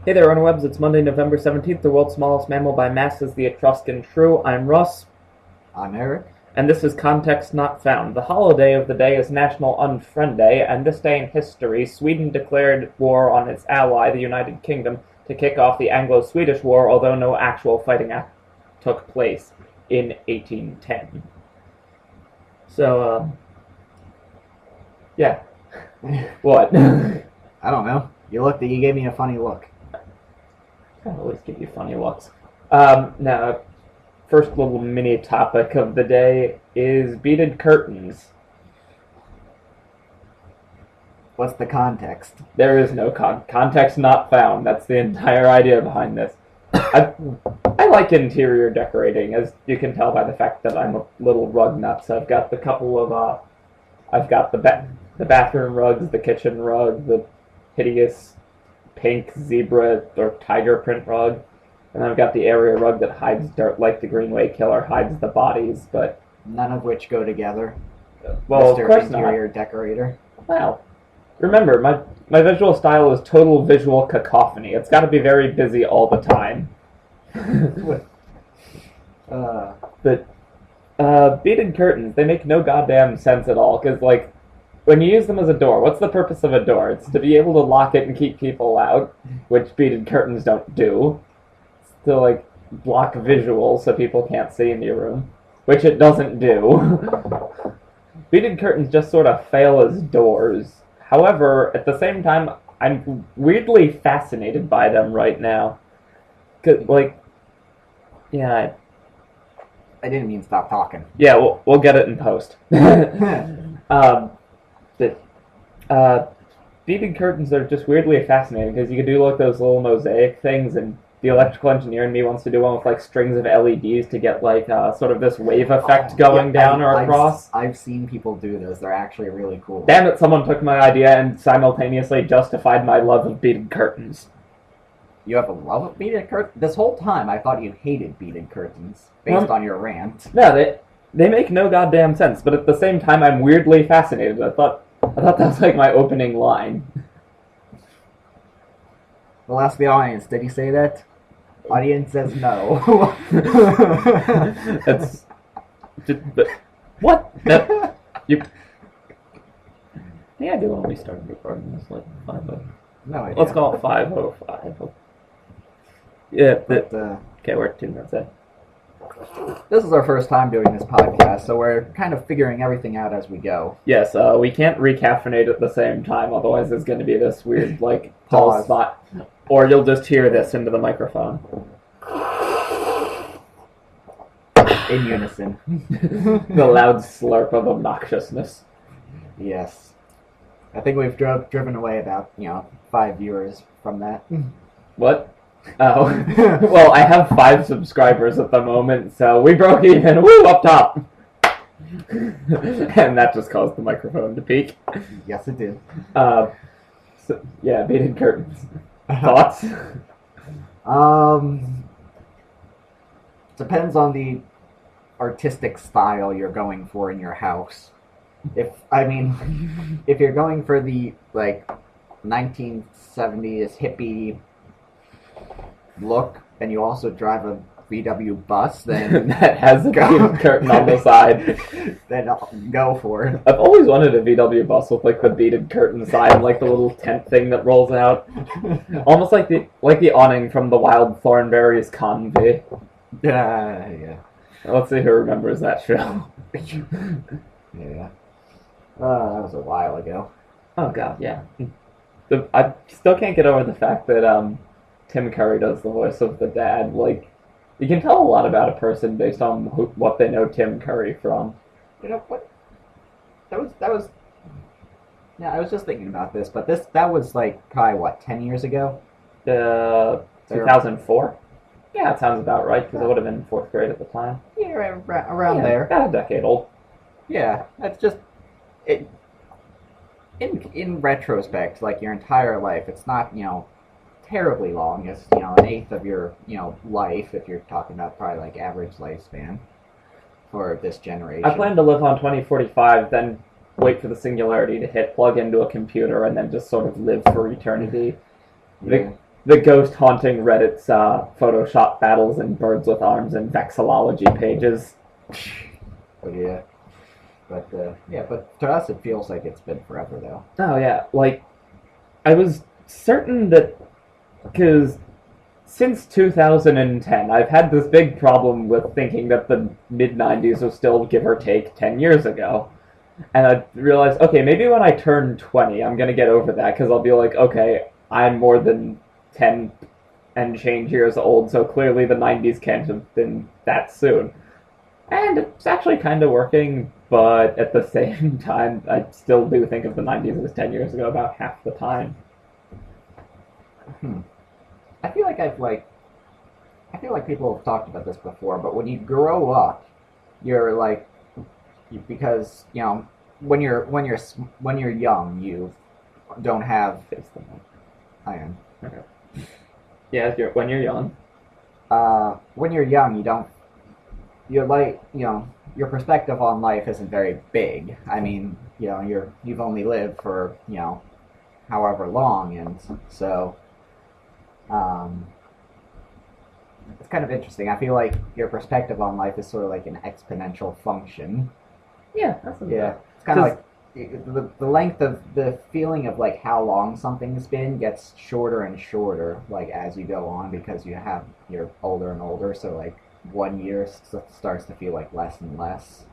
Hey there, interwebs. It's Monday, November 17th. The world's smallest mammal by mass is the Etruscan shrew. I'm Russ. I'm Eric. And this is Context Not Found. The holiday of the day is National Unfriend Day, and this day in history, Sweden declared war on its ally, the United Kingdom, to kick off the Anglo-Swedish War, although no actual fighting took place in 1810. So, yeah. What? I don't know. You gave me a funny look. I always give you funny looks. Now, first little mini topic of the day is beaded curtains. What's the context? There is no context not found. That's the entire idea behind this. I like interior decorating, as you can tell by the fact that I'm a little rug nuts. I've got the couple of, I've got the bathroom rugs, the kitchen rug, the hideous pink zebra or tiger print rug, and I've got the area rug that hides dirt like the Greenway Killer hides the bodies, but none of which go together. Well, Mr. of course Interior not. Decorator. Well, remember, my visual style is total visual cacophony. It's got to be very busy all the time. But beaded curtains, they make no goddamn sense at all, because, like, when you use them as a door, what's the purpose of a door? It's to be able to lock it and keep people out, which beaded curtains don't do. It's to, like, block visuals so people can't see in your room, which it doesn't do. Beaded curtains just sort of fail as doors. However, at the same time, I'm weirdly fascinated by them right now. 'Cause, like, yeah, I didn't mean stop talking. yeah, we'll get it in post. Beaded curtains are just weirdly fascinating because you can do like those little mosaic things, and the electrical engineer in me wants to do one with like strings of LEDs to get like sort of this wave effect going down or across. I've seen people do those. They're actually really cool. Damn it, someone took my idea and simultaneously justified my love of beaded curtains. You have a love of beaded curtains? This whole time I thought you hated beaded curtains, based on your rant. No, they make no goddamn sense, but at the same time I'm weirdly fascinated. I thought that was like my opening line. Well, ask the audience. Did he say that? Audience says no. That's just, but what? You. Yeah, I do when we started recording this, like 5:00. No idea. Let's call it 5:05. Yeah. Okay, we're at 2 minutes in. This is our first time doing this podcast, so we're kind of figuring everything out as we go. Yes, we can't recaffeinate at the same time, otherwise there's going to be this weird, like, pause spot. Or you'll just hear this into the microphone. In unison. The loud slurp of obnoxiousness. Yes. I think we've driven away about, 5 viewers from that. What? Oh. Well, I have 5 subscribers at the moment, so we broke even. Woo, up top! And that just caused the microphone to peak. Yes, it did. So, yeah, beaded curtains. Thoughts? Depends on the artistic style you're going for in your house. If you're going for the, 1970s hippie look, and you also drive a VW bus, then that has a beaded curtain on the side. Then I'll go for it. I've always wanted a VW bus with like the beaded curtain side, like the little tent thing that rolls out, almost like the awning from the Wild Thornberrys Convy. Yeah. Let's see who remembers that show. Yeah. That was a while ago. Oh god, yeah. I still can't get over the fact that Tim Curry does the voice of the dad. Like, you can tell a lot about a person based on what they know Tim Curry from. You know what? That was. Yeah, I was just thinking about this, but that was probably 10 years ago. 2004. Yeah, that sounds about right because I would have been in 4th grade at the time. Yeah, around there. About a decade old. Yeah, that's just it. In retrospect, your entire life, it's not terribly long. It's an eighth of your life if you're talking about probably average lifespan for this generation. I plan to live on 2045, then wait for the singularity to hit, plug into a computer, and then just sort of live for eternity. Yeah. the ghost haunting Reddit's Photoshop battles and birds with arms and vexillology pages. But yeah. But to us it feels like it's been forever though. Oh yeah, like I was certain that because since 2010, I've had this big problem with thinking that the mid-90s was still, give or take, 10 years ago. And I realized, okay, maybe when I turn 20, I'm going to get over that, because I'll be like, okay, I'm more than 10 and change years old, so clearly the 90s can't have been that soon. And it's actually kind of working, but at the same time, I still do think of the 90s as 10 years ago about half the time. I feel like people have talked about this before, but when you grow up, you're like, because when you're young, you don't have. I am. Okay. Yeah, when you're young. When you're young, you don't. You're like your perspective on life isn't very big. I mean, you've only lived for however long, and so. It's kind of interesting. I feel like your perspective on life is sort of like an exponential function. Yeah, that's It's kind of like the length of the feeling of like how long something's been gets shorter and shorter like as you go on because you're older and older. So like 1 year starts to feel like less and less.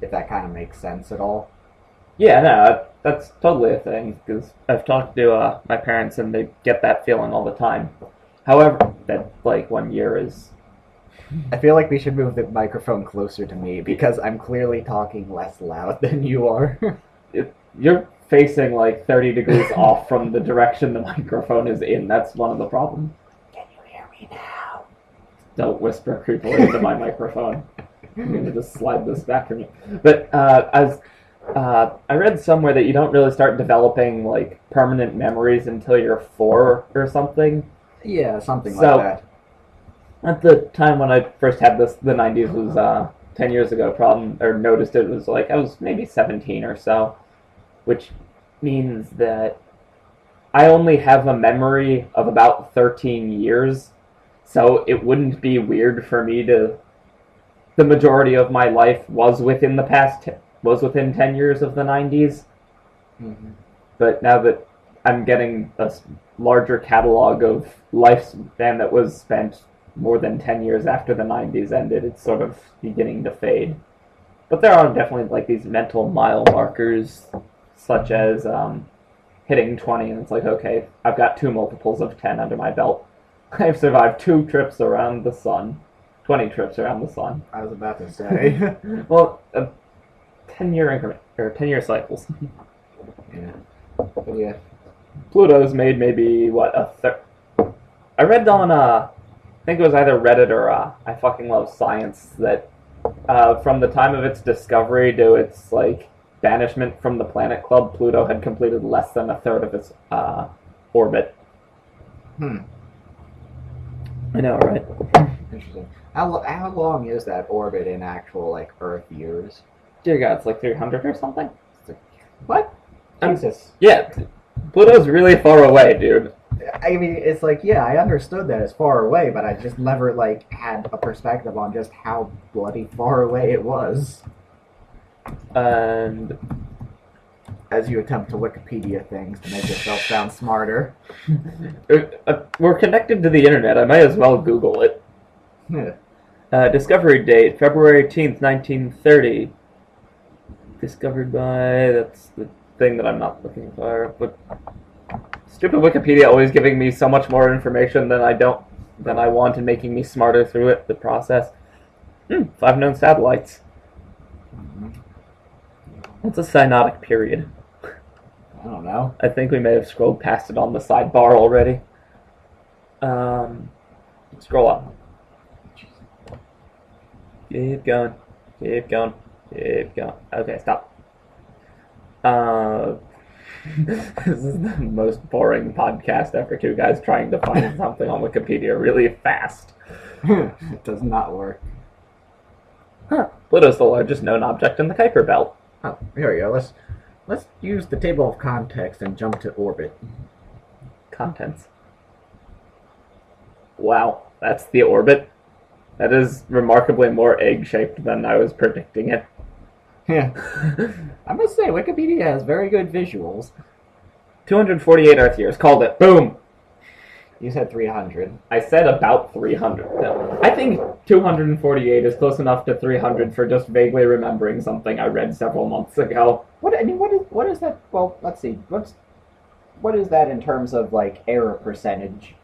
If that kind of makes sense at all. Yeah, no, that's totally a thing, because I've talked to my parents and they get that feeling all the time. However, that, like, 1 year is... I feel like we should move the microphone closer to me, because I'm clearly talking less loud than you are. You're facing, like, 30 degrees off from the direction the microphone is in. That's one of the problems. Can you hear me now? Don't whisper creepily into my microphone. I'm going to just slide this back from you. But I read somewhere that you don't really start developing like permanent memories until you're 4 or something. Yeah, something like that. At the time when I first had this, the 90s was 10 years ago. Noticed it was like I was maybe 17 or so, which means that I only have a memory of about 13 years. So it wouldn't be weird for me to. The majority of my life was within 10 years of the 90s. Mm-hmm. But now that I'm getting a larger catalog of lifespan that was spent more than 10 years after the 90s ended, it's sort of beginning to fade. But there are definitely like these mental mile markers, such as hitting 20, and it's like, okay, I've got 2 multiples of 10 under my belt. I've survived 2 trips around the sun. 20 trips around the sun. I was about to say. Well, 10-year increment, or 10-year cycles. Yeah. But yeah. Pluto's made maybe, I read on, I think it was either Reddit or, I fucking love science, that from the time of its discovery to its, like, banishment from the Planet Club, Pluto had completed less than a third of its, orbit. I know, right? Interesting. How long is that orbit in actual, like, Earth years? Dear God, it's like 300 or something? What? Jesus. Yeah, Pluto's really far away, dude. I mean, it's like, yeah, I understood that it's far away, but I just never, like, had a perspective on just how bloody far away it was. And as you attempt to Wikipedia things to make yourself sound smarter. We're connected to the internet. I might as well Google it. Discovery date, February 18th, 1930. Discovered by... That's the thing that I'm not looking for. But stupid Wikipedia always giving me so much more information than I want and making me smarter through it, the process. 5 known satellites. What's a synodic period? I don't know. I think we may have scrolled past it on the sidebar already. Scroll up. Keep going. Keep going. Keep going. Okay, stop. This is the most boring podcast ever. 2 guys trying to find something on Wikipedia really fast. It does not work. Pluto's the largest known object in the Kuiper Belt. Oh, here we go. Let's use the table of context and jump to orbit. Contents. Wow, that's the orbit. That is remarkably more egg-shaped than I was predicting it. Yeah. I must say, Wikipedia has very good visuals. 248 Earth years. Called it. Boom! You said 300. I said about 300. No, I think 248 is close enough to 300 for just vaguely remembering something I read several months ago. What is that? Well, let's see. What is that in terms of like error percentage?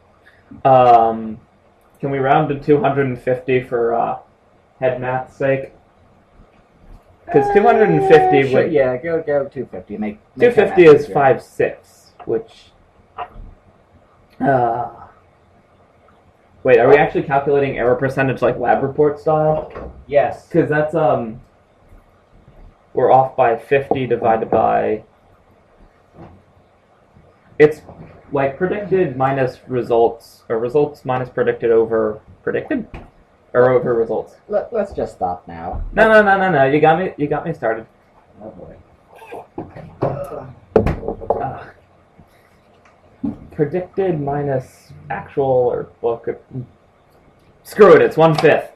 Can we round to 250 for head math's sake? Because 250 sure, would... yeah, go 250. Make 250 is 5/6, which... Wait, are we actually calculating error percentage like lab report style? Yes. Because that's, we're off by 50 divided by... It's like predicted minus results, or results minus predicted over predicted? Or over results? Let's just stop now. No. You got me started. Oh boy. Predicted minus actual or book. Screw it, it's 1/5.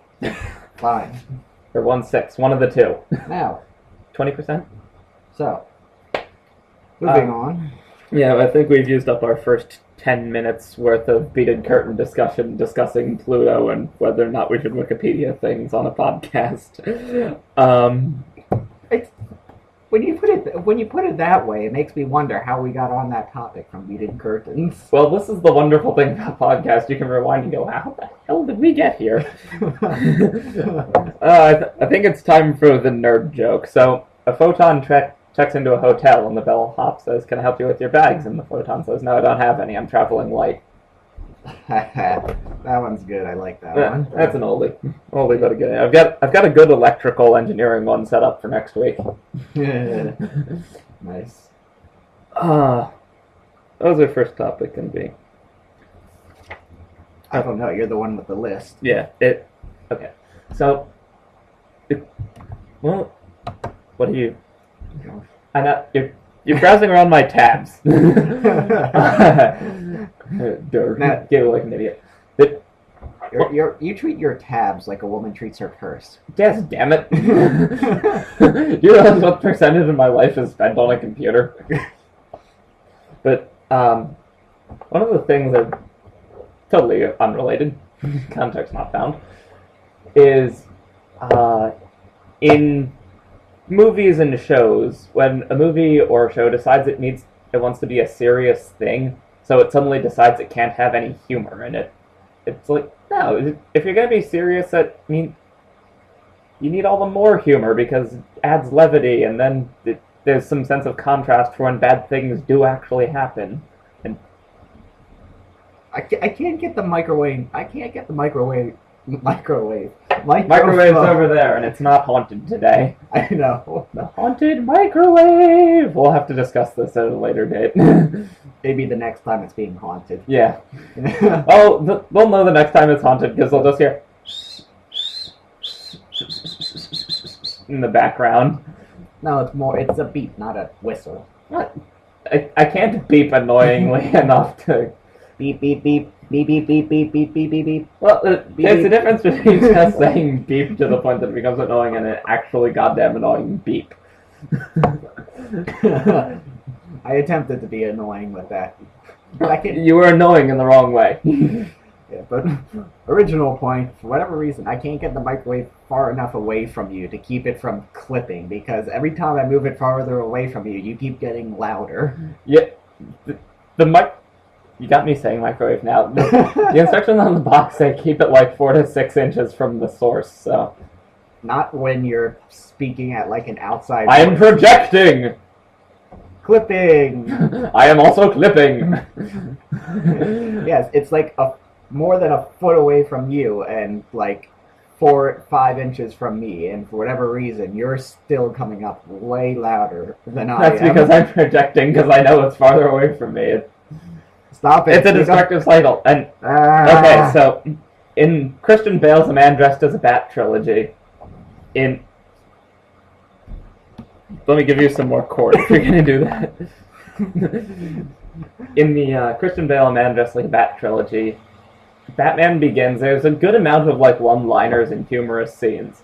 Fine. Or 1/6, one of the two. Now, 20%? so, moving on. Yeah, I think we've used up our first 10 minutes worth of beaded curtain discussion discussing Pluto and whether or not we should Wikipedia things on a podcast. It's, when you put it that way, it makes me wonder how we got on that topic from beaded curtains. Well, this is the wonderful thing about podcasts. You can rewind and go, how the hell did we get here? I think it's time for the nerd joke. So, a photon checks into a hotel, and the bellhop says, "Can I help you with your bags?" And the photon says, "No, I don't have any. I'm traveling light." That one's good. I like that one. That's an oldie. Oldie, but a good. I've got a good electrical engineering one set up for next week. Nice. That was our first topic can be. I don't know. You're the one with the list. Yeah. Okay. So. Well, what are you? I know you're browsing around my tabs. Gave like an idiot. You treat your tabs like a woman treats her purse. Yes, damn it. Do you realize what percentage of my life is spent on a computer? But one of the things that totally unrelated, context not found, is in movies and shows, when a movie or a show decides it wants to be a serious thing, so it suddenly decides it can't have any humor in it. It's like, no, if you're going to be serious, that means you need all the more humor because it adds levity, and then there's some sense of contrast for when bad things do actually happen. And I can't get the microwave. I can't get the microwave's over there, and it's not haunted today. I know. The haunted microwave! We'll have to discuss this at a later date. Maybe the next time it's being haunted. Yeah. Oh, we'll know the next time it's haunted, because they'll just hear in the background. No, it's a beep, not a whistle. What? I can't beep annoyingly enough to... Beep, beep, beep. Beep, beep, beep, beep, beep, beep, beep, beep. Well, there's a difference between just saying beep to the point that it becomes annoying and an actually goddamn annoying beep. I attempted to be annoying with that. You were annoying in the wrong way. Yeah, but original point, for whatever reason, I can't get the microwave far enough away from you to keep it from clipping, because every time I move it farther away from you, you keep getting louder. Yeah, you got me saying microwave now. The instructions on the box say keep it like 4 to 6 inches from the source, so... Not when you're speaking at like an outside... I am projecting! Clipping! I am also clipping! Yes, it's like more than a foot away from you and like 4-5 inches from me, and for whatever reason, you're still coming up way louder than I am. That's because I'm projecting, because I know it's farther away from me. Stop it. It's a destructive cycle. And okay, so in Christian Bale's A Man Dressed as a Bat trilogy, let me give you some more chord if you're going to do that. In the Christian Bale A Man Dressed Like a Bat trilogy, Batman Begins, there's a good amount of like one-liners and humorous scenes.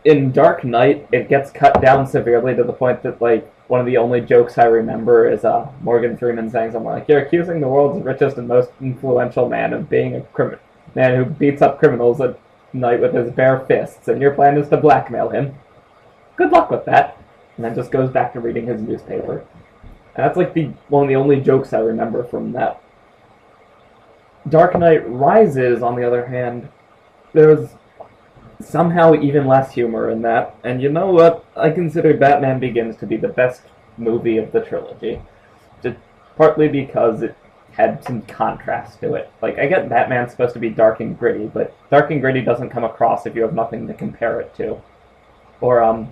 In Dark Knight, it gets cut down severely to the point that like one of the only jokes I remember is Morgan Freeman saying something like, "You're accusing the world's richest and most influential man of being a man who beats up criminals at night with his bare fists, and your plan is to blackmail him. Good luck with that." And then just goes back to reading his newspaper. And that's like one of the only jokes I remember from that. Dark Knight Rises, on the other hand, there's somehow even less humor in that. And you know what? I consider Batman Begins to be the best movie of the trilogy. Just partly because it had some contrast to it. Like, I get Batman's supposed to be dark and gritty, but dark and gritty doesn't come across if you have nothing to compare it to. Or,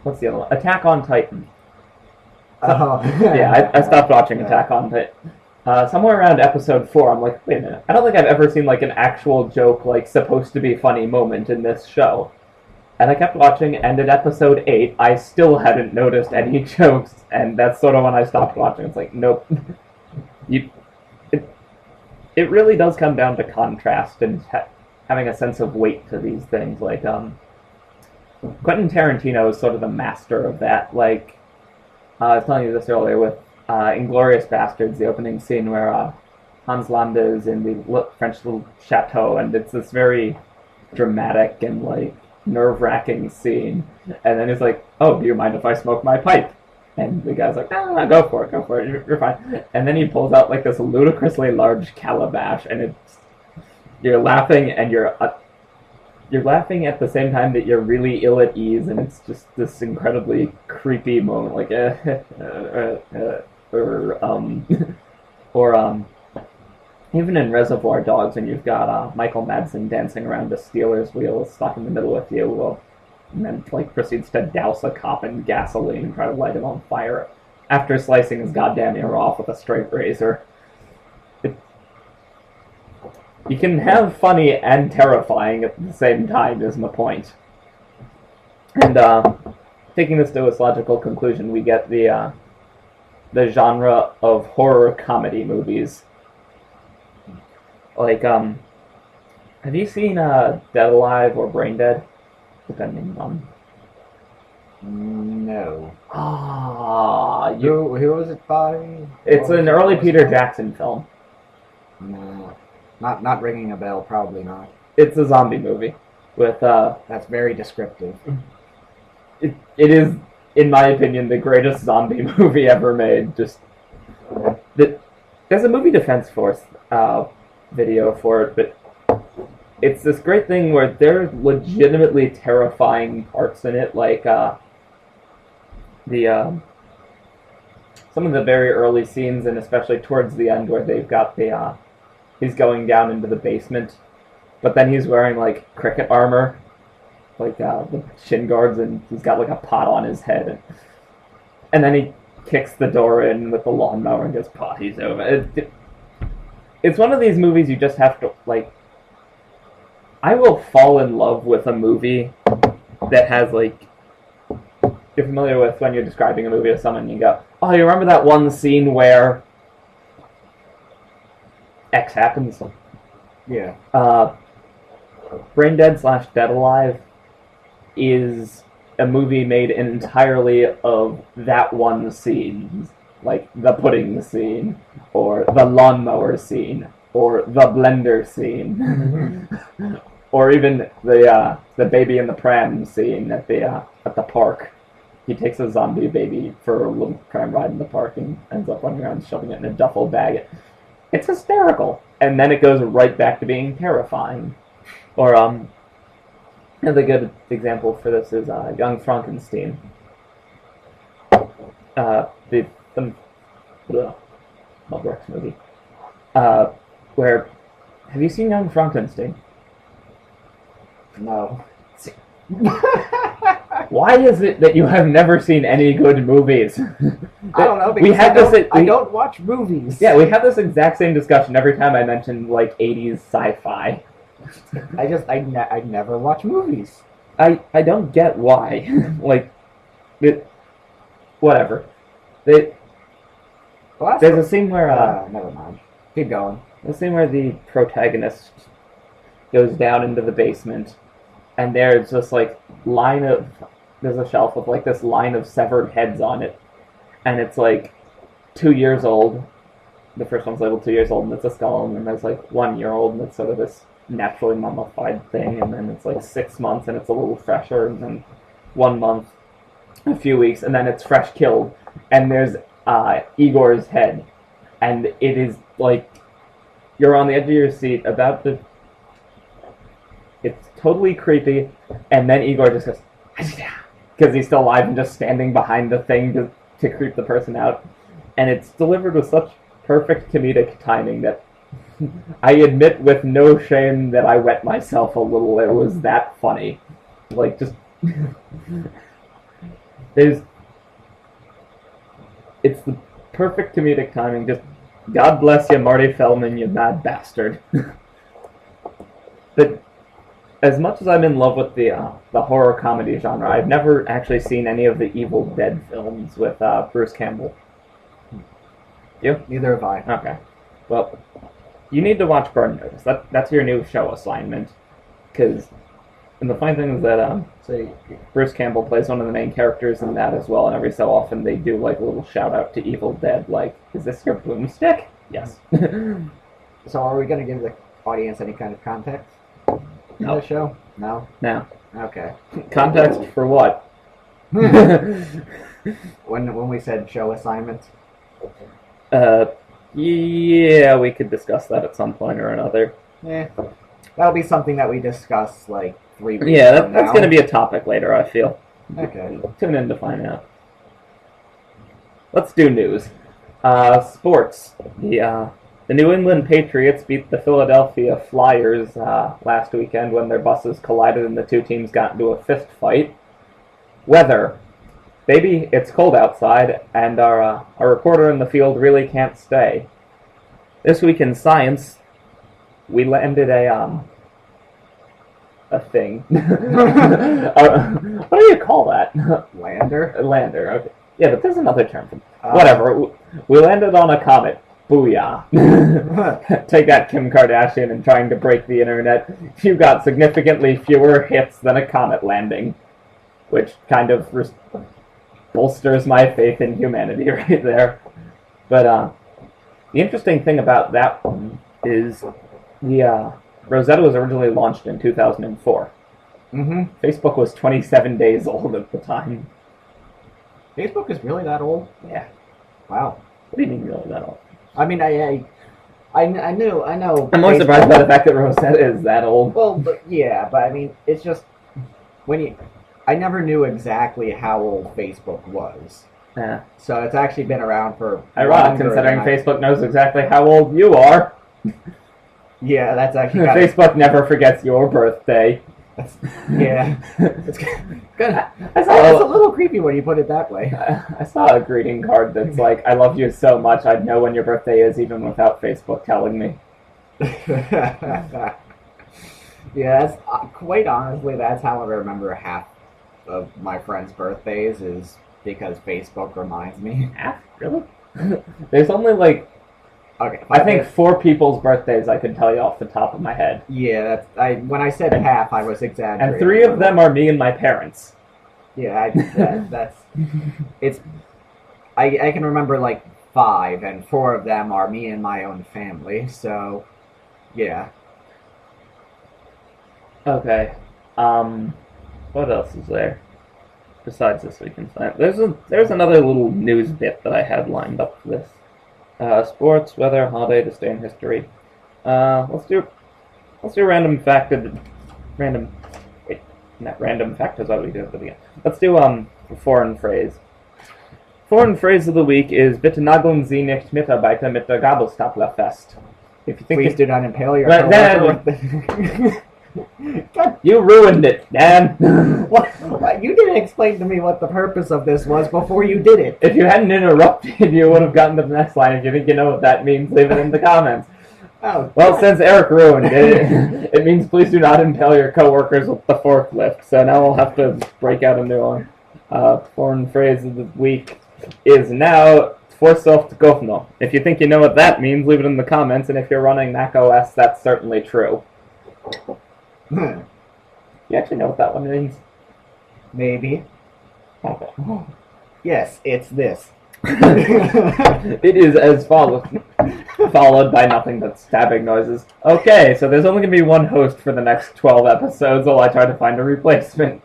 what's the other one? Attack on Titan. Oh. Yeah, I stopped watching Attack on Titan. Somewhere around episode 4, I'm like, wait a minute, I don't think I've ever seen like an actual joke, like, supposed to be funny moment in this show. And I kept watching, and at episode 8, I still hadn't noticed any jokes, and that's sort of when I stopped watching. It's like, nope. It really does come down to contrast and having a sense of weight to these things. Like, Quentin Tarantino is sort of the master of that. Like, I was telling you this earlier with Inglourious Bastards, the opening scene where Hans Landa is in the French little chateau, and it's this very dramatic and like nerve-wracking scene. And then he's like, "Oh, do you mind if I smoke my pipe?" And the guy's like, "Ah, go for it, you're fine." And then he pulls out like this ludicrously large calabash, and you're laughing, and you're laughing at the same time that you're really ill at ease, and it's just this incredibly creepy moment, like or even in Reservoir Dogs, when you've got Michael Madsen dancing around a Steelers wheel stuck in the middle with you, and then like proceeds to douse a cop in gasoline and try to light him on fire after slicing his goddamn ear off with a straight razor. You can have funny and terrifying at the same time, is my point. And taking this to its logical conclusion, we get the genre of horror comedy movies. Like, have you seen Dead Alive or Brain Dead? Depending on. No. Who was it by? It's an early Peter Jackson film. No. Not ringing a bell, probably not. It's a zombie movie with That's very descriptive. It is, in my opinion, the greatest zombie movie ever made. Just there's a movie Defense Force video for it, but it's this great thing where there's legitimately terrifying parts in it, like some of the very early scenes, and especially towards the end, where they've got he's going down into the basement, but then he's wearing like cricket armor, like the shin guards, and he's got like a pot on his head, and then he kicks the door in with the lawnmower and goes, "Party's over." It's one of these movies you just have to like. I will fall in love with a movie that has like. You're familiar with when you're describing a movie to someone, and you go, "Oh, you remember that one scene where X happens?" Yeah. Brain Dead / Dead Alive is a movie made entirely of that one scene. Like the pudding scene, or the lawnmower scene, or the blender scene, or even the baby in the pram scene at the park. He takes a zombie baby for a little pram ride in the park and ends up running around shoving it in a duffel bag. It's hysterical, and then it goes right back to being terrifying. Or another good example for this is Young Frankenstein. The Mel Brooks movie. Where, have you seen Young Frankenstein? No. Why is it that you have never seen any good movies? I don't know, because I don't watch movies. Yeah, we have this exact same discussion every time I mention, like, 80s sci-fi. I never watch movies. I don't get why. Like, whatever. There's a scene where... never mind. Keep going. The scene where the protagonist goes down into the basement, and there's this there's a shelf with like this line of severed heads on it, and it's like 2 years old. The first one's labeled 2 years old, and it's a skull, and then there's like 1 year old, and it's sort of this naturally mummified thing, and then it's like 6 months, and it's a little fresher, and then 1 month, a few weeks, and then it's fresh killed, and there's Igor's head, and it is like you're on the edge of your seat it's totally creepy, and then Igor just goes, because he's still alive and just standing behind the thing to creep the person out, and it's delivered with such perfect comedic timing that I admit with no shame that I wet myself a little. It was that funny. Like, just... It's the perfect comedic timing. Just, God bless you, Marty Feldman, you mad bastard. But as much as I'm in love with the horror comedy genre, I've never actually seen any of the Evil Dead films with Bruce Campbell. You? Neither have I. Okay. Well, you need to watch Burn Notice. That's your new show assignment. And the funny thing is that Bruce Campbell plays one of the main characters in that as well, and every so often they do like a little shout out to Evil Dead, like, is this your boomstick? Yes. So are we going to give the audience any kind of context in the show? No? No. Okay. Context for what? When we said show assignments? Yeah, we could discuss that at some point or another. Yeah. That'll be something that we discuss, like, 3 weeks Yeah, from that's now. going to be a topic later, I feel. Okay. Tune in to find out. Let's do news. Sports. The New England Patriots beat the Philadelphia Flyers last weekend when their buses collided and the two teams got into a fist fight. Weather. Baby, it's cold outside, and our reporter in the field really can't stay. This week in science, we landed a thing. What do you call that? Lander? A lander, okay. Yeah, but there's another term for whatever. We landed on a comet. Booyah. Take that, Kim Kardashian, and trying to break the internet. You got significantly fewer hits than a comet landing, which kind of bolsters my faith in humanity right there. But the interesting thing about that one is the Rosetta was originally launched in 2004. Mm-hmm. Facebook was 27 days old at the time. Facebook is really that old? Yeah. Wow. What do you mean really that old? I mean, I know. I'm more surprised by the fact that Rosetta is that old. Well, but I mean, it's just I never knew exactly how old Facebook was. Yeah. So it's actually been around for ironic, considering Facebook knows exactly how old you are. Yeah, that's actually Facebook never forgets your birthday. Yeah. It's a little creepy when you put it that way. I saw a greeting card that's like, I love you so much, I'd know when your birthday is even without Facebook telling me. Yeah, that's, quite honestly, that's how I remember half of my friends' birthdays, is because Facebook reminds me. Half? Really? There's only like, okay, I think 4 people's birthdays I could tell you off the top of my head. Yeah, when I said half, I was exaggerating. And 3 of them are me and my parents. Yeah, I can remember like 5, and 4 of them are me and my own family, so, yeah. Okay, what else is there besides this week in science? There's another little news bit that I had lined up for this. Sports, weather, holiday, this day in history. Let's do random fact not random fact is what we do at the beginning. Let's do foreign phrase. Foreign phrase of the week is Bitte nageln Sie nicht Mitarbeiter mit der Gabelstapler fest. If you think Please do not impale your Right, coworker then- God, you ruined it, Dan. What? You didn't explain to me what the purpose of this was before you did it. If you hadn't interrupted, you would have gotten to the next line. If you think you know what that means, leave it in the comments. Oh, Well, God. since Eric ruined it, it means please do not impale your coworkers with the forklift. So now we'll have to break out a new one. Foreign phrase of the week is now Forsoft Govno. If you think you know what that means, leave it in the comments, and if you're running Mac OS, that's certainly true. You actually know what that one means? Maybe. Okay. Yes, it's this. It is as follows, followed by nothing but stabbing noises. Okay, so there's only going to be one host for the next 12 episodes while I try to find a replacement.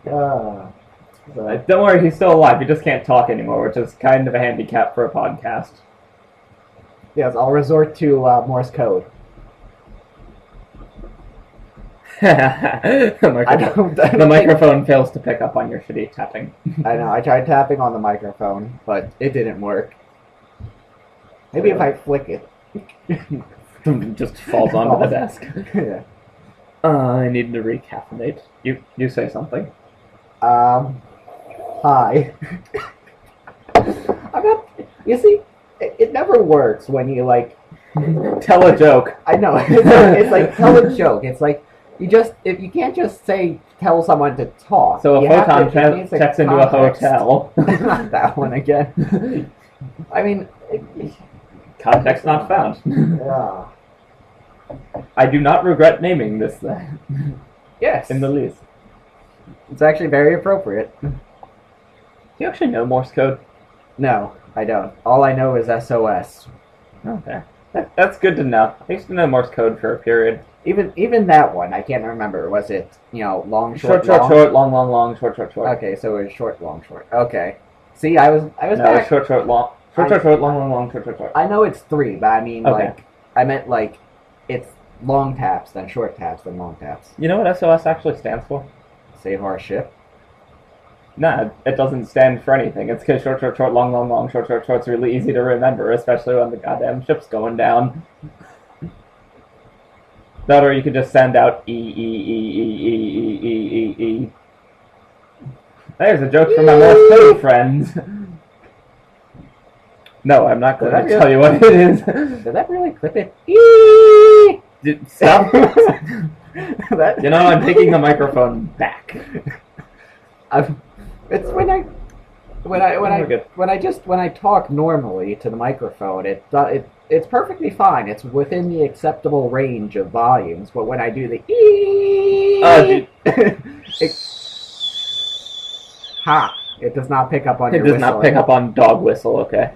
Don't worry, he's still alive. He just can't talk anymore, which is kind of a handicap for a podcast. Yes, I'll resort to Morse code. The microphone fails to pick up on your shitty tapping. I know, I tried tapping on the microphone, but it didn't work. Maybe if I flick it. Just falls onto the desk. Yeah. I need to recaffeinate. You say something. Hi. I'm not... You see, it never works when you, like... Tell a joke. I know, it's like tell a joke. It's like, if you can't just say tell someone to talk. So a photon checks into a hotel. Not that one again. I mean, Context not found. Yeah. I do not regret naming this thing. Yes. In the least. It's actually very appropriate. Do you actually know Morse code? No, I don't. All I know is SOS. Okay. That's good to know. I used to know Morse code for a period. Even that one, I can't remember. Was it, long, short, long? Short, long, long, long, short, short, short. Okay, so it was short, long, short. Okay. See, I was no, back. Short, short, long. Short, short, short, long, long, long, short, short, short. I know it's 3, but I mean, okay. I meant, it's long taps, then short taps, then long taps. You know what SOS actually stands for? Save our ship? Nah, it doesn't stand for anything. It's because short, short, short, long, long, long, short, short, short's really easy to remember, especially when the goddamn ship's going down. That or you could just send out E. There's a joke from my Morse code friends. No, I'm not going to tell you what it is. Did that really clip it? Eee! Stop. You know, I'm taking the microphone back. It's when I talk normally to the microphone, it's perfectly fine. It's within the acceptable range of volumes. But when I do the it does not pick up on your whistle. It does not pick up on dog whistle. Okay.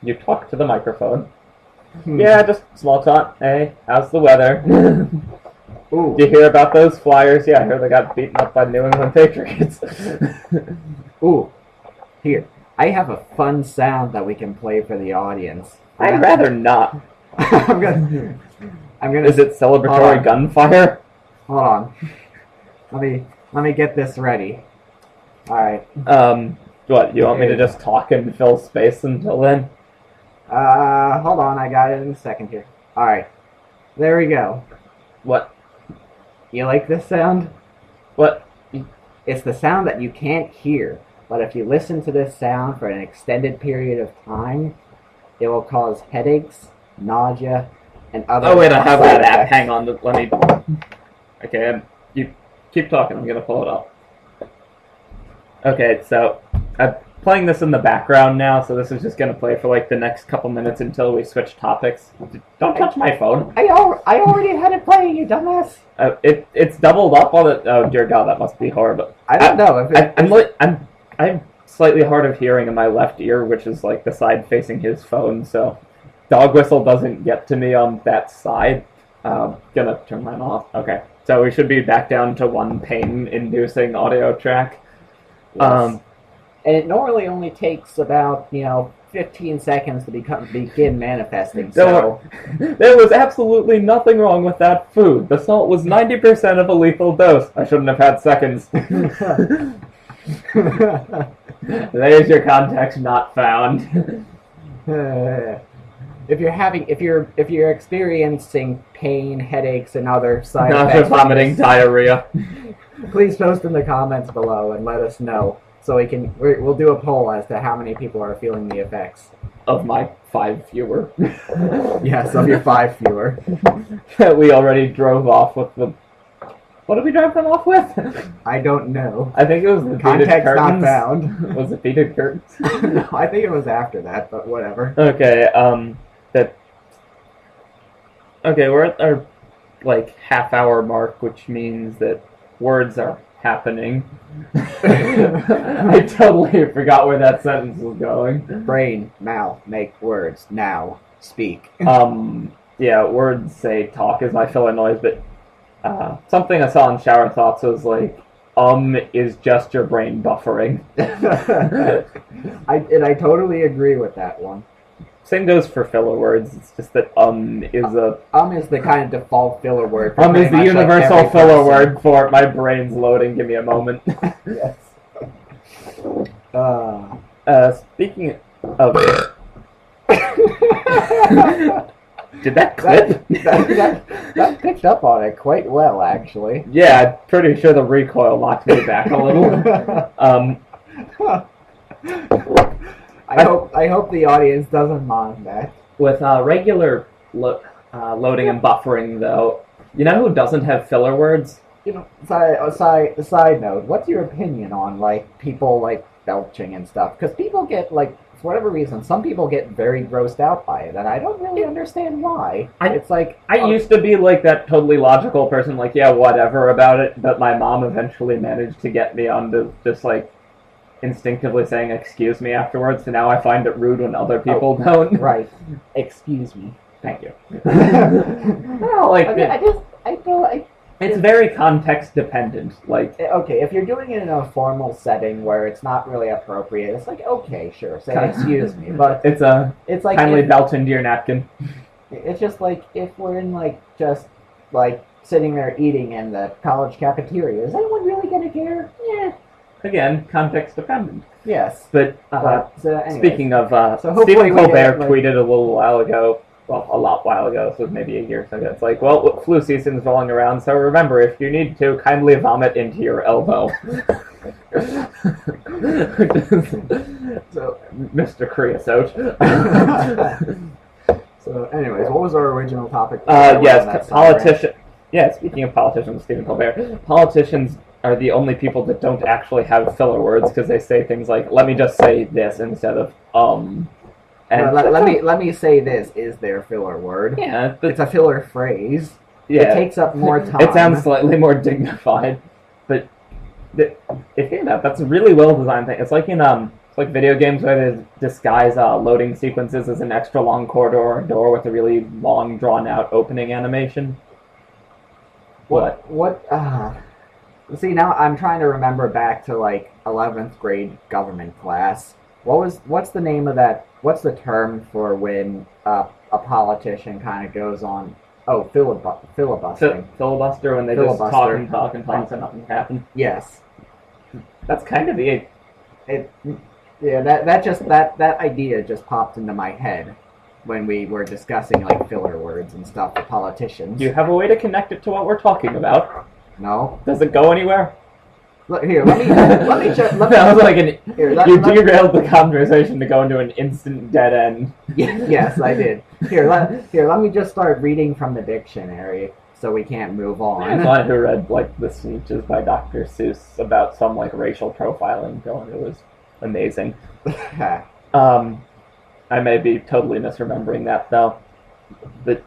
You talk to the microphone. Yeah, just small talk. Hey, how's the weather? Ooh. Did you hear about those Flyers? Yeah, I heard they got beaten up by New England Patriots. Ooh. Here. I have a fun sound that we can play for the audience. I'd rather not. I'm gonna. Is it celebratory gunfire? Hold on. Let me get this ready. All right. What? You want me to just talk and fill space until then? Hold on. I got it in a second here. All right. There we go. What? You like this sound? What? It's the sound that you can't hear, but if you listen to this sound for an extended period of time, it will cause headaches, nausea, and other... Oh wait, I have that app. Hang on, let me... Okay, you keep talking, I'm gonna pull it up. Okay, so I'm playing this in the background now, so this is just gonna play for like the next couple minutes until we switch topics. Don't touch my phone. I already had it playing, you dumbass. It's doubled up on it. Oh dear God, that must be horrible. I don't know if I'm slightly hard of hearing in my left ear, which is like the side facing his phone. So dog whistle doesn't get to me on that side. Gonna turn mine off. Okay, so we should be back down to one pain-inducing audio track. Yes. And it normally only takes about 15 seconds to begin manifesting. So there was absolutely nothing wrong with that food. The salt was 90% of a lethal dose. I shouldn't have had seconds. There's your context not found. If you're experiencing pain, headaches, and other side effects, nausea, vomiting, diarrhea, please post in the comments below and let us know. So we'll do a poll as to how many people are feeling the effects. Of my 5 viewer. Yes, of your 5 viewer. That we already drove off with the What did we drop them off with? I don't know. I think it was the beaded Context curtains. not found. Was it beaded curtains? No, I think it was after that, but whatever. Okay, Okay, we're at our, like, half-hour mark, which means that words are happening. I totally forgot where that sentence was going. Brain, mouth, make words, now, speak. Yeah, words say talk is my filler noise, but something I saw in Shower Thoughts was like, is just your brain buffering. I totally agree with that one. Same goes for filler words. It's just that is the kind of default filler word. Is the universal filler word for my brain's loading. Give me a moment. Yes. Speaking of. Did that clip? That picked up on it quite well, actually. Yeah, I'm pretty sure the recoil knocked me back a little. I hope the audience doesn't mind that. With regular loading and buffering, though, you know who doesn't have filler words? You know, side note, what's your opinion on, like, people, like, belching and stuff? Because people get, like, for whatever reason, some people get very grossed out by it, and I don't really understand why. It's like... I used to be, like, that totally logical person, like, yeah, whatever about it, but my mom eventually managed to get me onto just, like, instinctively saying excuse me afterwards, so now I find it rude when other people don't. Right. Excuse me. Thank you. Well, like... It's very context dependent. Like, okay, if you're doing it in a formal setting where it's not really appropriate, it's like, okay, sure, say excuse me, but it's like kindly belch into your napkin. It's just like if we're in just sitting there eating in the college cafeteria, is anyone really gonna care? Yeah. Again, context dependent. Yes. But anyways, speaking of, Stephen Colbert tweeted a little while ago. Well, a lot while ago, so maybe a year ago. It's like, well, flu season's rolling around, so remember, if you need to, kindly vomit into your elbow. So, Mr. Creosote. So, anyways, what was our original topic? Yes, politician. Yeah, speaking of politicians, Stephen Colbert, politicians are the only people that don't actually have filler words because they say things like, "Let me just say this" instead of And let me say this is their filler word. Yeah, it's a filler phrase. Yeah, it takes up more time. It sounds slightly more dignified, but if you know, that's a really well designed thing. It's like in video games where they disguise loading sequences as an extra long corridor or door with a really long drawn out opening animation. What? See, now I'm trying to remember back to 11th grade government class. What's the name of that? What's the term for when a politician kind of goes on? Oh, filibustering. Filibuster, when they just talk and talk and talk and nothing happens. Yes. That's kind of the... Yeah, that idea just popped into my head when we were discussing filler words and stuff for politicians. Do you have a way to connect it to what we're talking about? No. Does it go anywhere? Look, here, let me check. That was you derailed the conversation to go into an instant dead end. Yes, I did. Here, let me just start reading from the dictionary so we can't move on. I'm the one who read the speeches by Dr. Seuss about some racial profiling going. It was amazing. I may be totally misremembering that though. The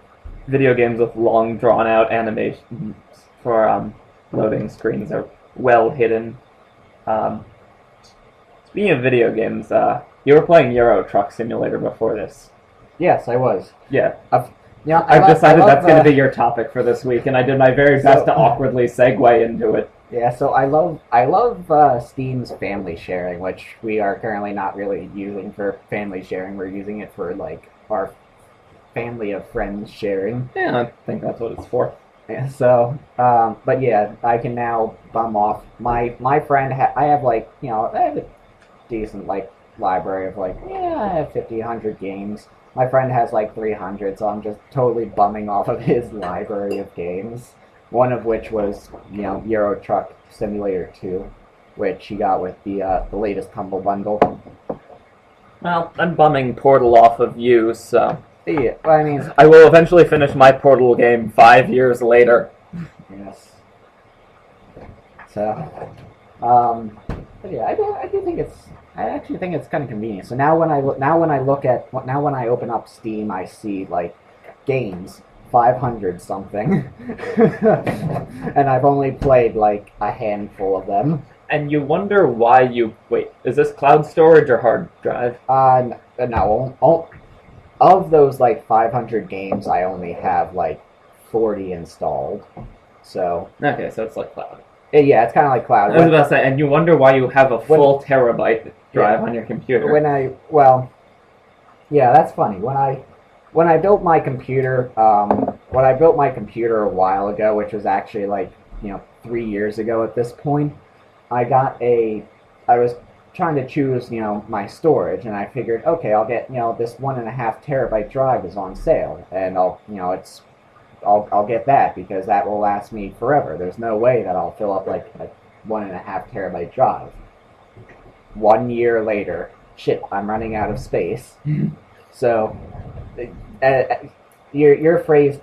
video games with long drawn out animations for loading screens are well hidden. Speaking of video games, you were playing Eurotruck Simulator before this. Yes, I was. Yeah. I've decided that's going to be your topic for this week, and I did my very best to awkwardly segue into it. Yeah, so I love Steam's family sharing, which we are currently not really using for family sharing. We're using it for our family of friends sharing. Yeah, I think that's what it's for. Yeah, so, but yeah, I can now bum off my friend. I have I have a decent library of I have 50, 100 games. My friend has 300, so I'm just totally bumming off of his library of games. One of which was Eurotruck Simulator 2, which he got with the latest Humble Bundle. Well, I'm bumming Portal off of you, so. Yeah, I mean, I will eventually finish my Portal game 5 years later. Yes. So, but yeah, I do think it's. I actually think it's kind of convenient. So now when I open up Steam, I see like games 500 something, and I've only played like a handful of them. And you wonder why you wait. Is this cloud storage or hard drive? No, of those like 500 games, I only have like 40 installed. So Okay, so it's like cloud. yeah, it's kind of like cloud. I was about to say, and you wonder why you have a full terabyte drive on your computer. Yeah, that's funny. When I built my computer, a while ago, which was actually like 3 years ago at this point, I was trying to choose my storage, and I figured, okay, I'll get this 1.5 terabyte drive is on sale, and I'll get that because that will last me forever. There's no way that I'll fill up like a 1.5 terabyte drive. 1 year later, shit, I'm running out of space. So, your phrase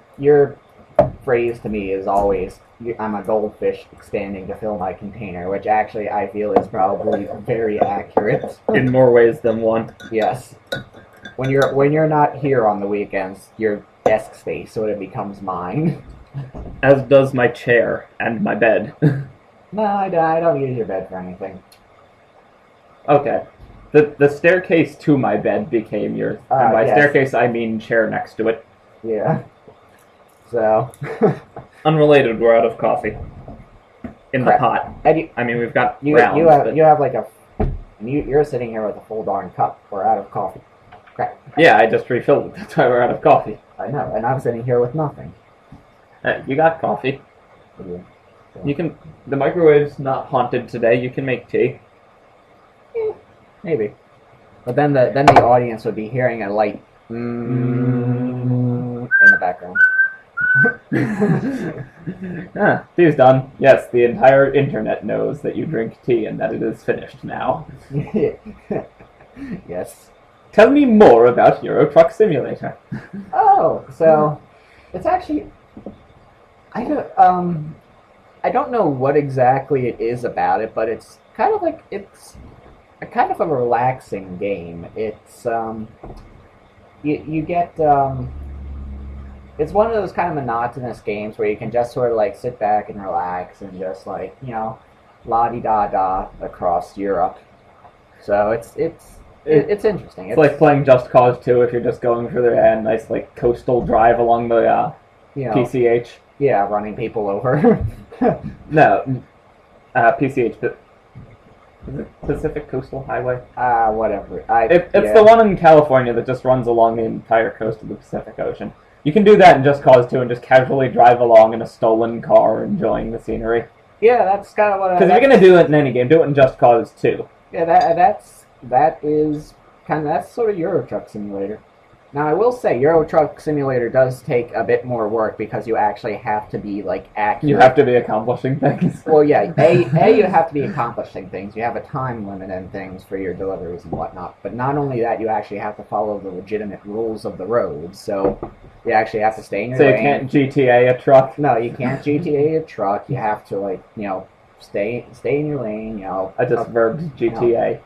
to me is always, I'm a goldfish expanding to fill my container, which actually I feel is probably very accurate. In more ways than one. Yes. When you're not here on the weekends, your desk space sort of becomes mine. As does my chair and my bed. No, I don't use your bed for anything. Okay. The staircase to my bed became yours. And by staircase, I mean chair next to it. Yeah. So. Unrelated, we're out of coffee. In the pot. I mean, we've got rounds. You have like you're sitting here with a full darn cup. We're out of coffee. Crap. Yeah, I just refilled it. That's why we're out of coffee. I know, and I'm sitting here with nothing. You got coffee. Yeah. You can. The microwave's not haunted today. You can make tea. Maybe. But then the audience would be hearing a light in the background. Tea's done. Yes, the entire internet knows that you drink tea and that it is finished now. Yes. Tell me more about Eurotruck Simulator. Oh, so it's actually I don't know what exactly it is about it, but it's kind of like it's a kind of a relaxing game. It's you get it's one of those kind of monotonous games where you can just sort of like sit back and relax and just like la-di-da-da across Europe. So it's interesting. It's like playing Just Cause 2 if you're just going for the nice like coastal drive along the PCH. Yeah, running people over. No, PCH, but is it Pacific Coastal Highway? Whatever. It's the one in California that just runs along the entire coast of the Pacific Ocean. You can do that in Just Cause 2 and just casually drive along in a stolen car enjoying the scenery. Yeah, that's kind of what Because if you're going to do it in any game, do it in Just Cause 2. Yeah, that's sort of Eurotruck Simulator. Now, I will say, Eurotruck Simulator does take a bit more work because you actually have to be, like, accurate. You have to be accomplishing things. Well, yeah, you have to be accomplishing things. You have a time limit and things for your deliveries and whatnot. But not only that, you actually have to follow the legitimate rules of the road. So, you actually have to stay in your lane. So you can't GTA a truck? No, you can't GTA a truck. You have to, like, stay in your lane, I just verbed GTA.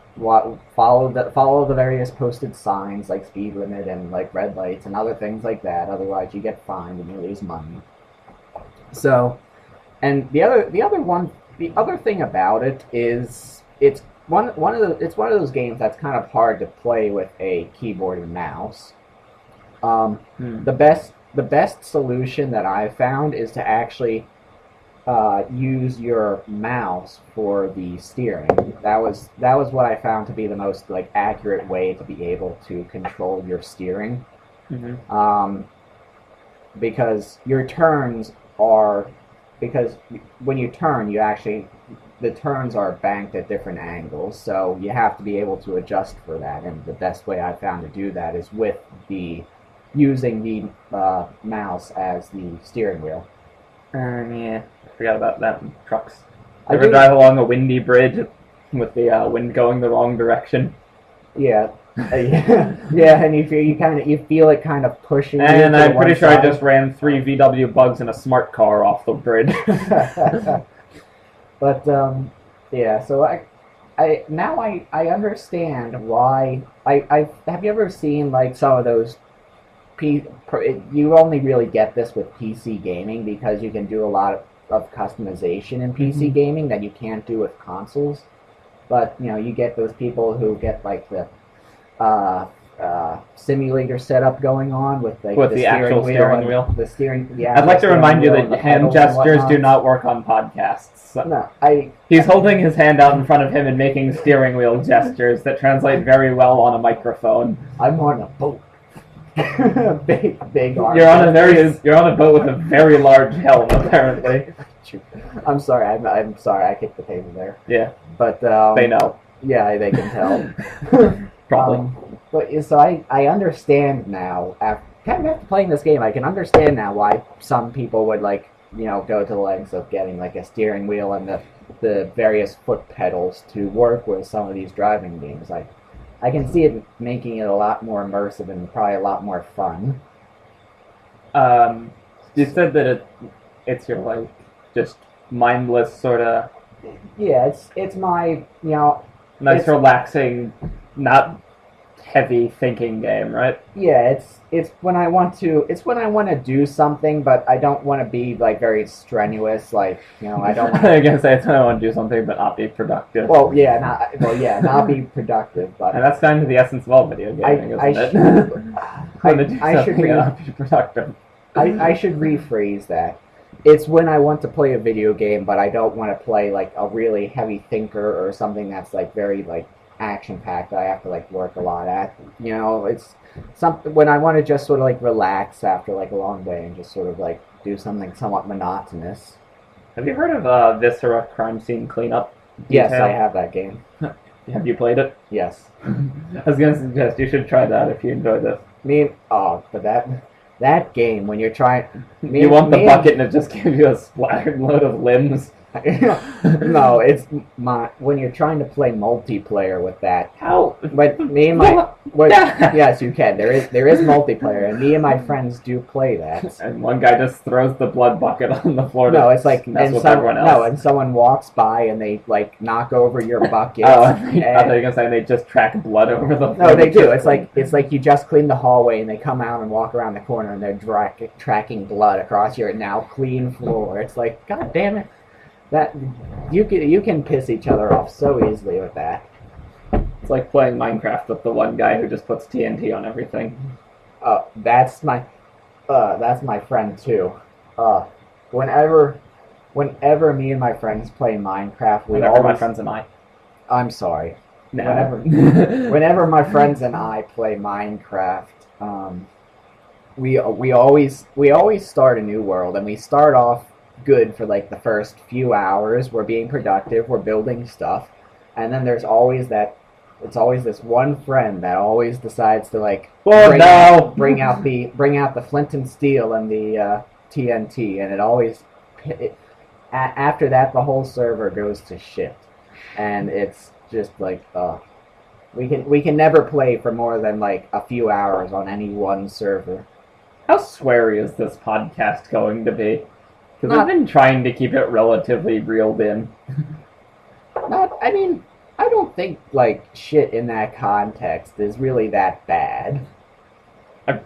Follow the various posted signs like speed limit and like red lights and other things like that. Otherwise, you get fined and you lose money. So, and the other thing about it is it's one of those games that's kind of hard to play with a keyboard and mouse. The best solution that I've found is to actually use your mouse for the steering. That was what I found to be the most like accurate way to be able to control your steering. Mm-hmm. Because your turns are when you turn, the turns are banked at different angles, so you have to be able to adjust for that. And the best way I found to do that is with using the mouse as the steering wheel. Yeah, I forgot about that in trucks. Ever drive along a windy bridge with the wind going the wrong direction? Yeah. Yeah, and you feel it kind of pushing you. And I'm pretty sure I just ran 3 VW bugs in a smart car off the bridge. But yeah. So I now I understand why. I have you ever seen like some of those you only really get this with PC gaming because you can do a lot of customization in PC gaming that you can't do with consoles. But you get those people who get like the simulator setup going on with like the actual steering wheel. The steering. Yeah. I'd like to remind you that hand gestures do not work on podcasts. So no, he's holding his hand out in front of him and making steering wheel gestures that translate very well on a microphone. I'm on a boat. big arm. You're on a boat with a very large helm, apparently. I'm sorry. I'm sorry. I kicked the table there. Yeah, but they know. Yeah, they can tell. Probably. But so I understand now. After playing this game, I can understand now why some people would go to the lengths of getting like a steering wheel and the various foot pedals to work with some of these driving games. I can see it making it a lot more immersive and probably a lot more fun. You said that it's your like just mindless sort of. Yeah, it's my nice relaxing, not heavy thinking game, right? Yeah, it's when I want to do something, but I don't want to be like very strenuous. I don't. I guess I want to do something, but not be productive. Not be productive. But and that's kind of the essence of all video gaming, isn't it? I should be productive. I should rephrase that. It's when I want to play a video game, but I don't want to play like a really heavy thinker or something that's like very like action packed that I have to like work a lot at. It's something when I want to just sort of like relax after like a long day and just sort of like do something somewhat monotonous. Have you heard of Viscera Crime Scene Cleanup? Yes, I have that game. Have you played it? Yes. I was gonna suggest you should try that if you enjoy this. But that game when you're trying, you want the bucket and it just gives you a splattered load of limbs. No, it's when you're trying to play multiplayer with that. How? But me and yes, you can. There is multiplayer, and me and my friends do play that. And one guy just throws the blood bucket on the floor. No, it's like everyone else. No, and someone walks by and they like knock over your bucket. I thought you were gonna say they just track blood over the floor. No, they do. It's like you just cleaned the hallway and they come out and walk around the corner and they're tracking blood across your now clean floor. It's like, God damn it. That you can piss each other off so easily with that. It's like playing Minecraft with the one guy who just puts TNT on everything. That's my friend too. Whenever me and my friends play Minecraft, my friends and I. I'm sorry. No. Whenever my friends and I play Minecraft, we always start a new world, and we start off good for like the first few hours. We're being productive, we're building stuff, and then there's always this one friend that always decides to like bring out the flint and steel and the TNT, and it always after that the whole server goes to shit, and it's just like we can never play for more than like a few hours on any one server. How sweary is this podcast going to be? Because I've been trying to keep it relatively reeled in. I don't think, like, shit in that context is really that bad. I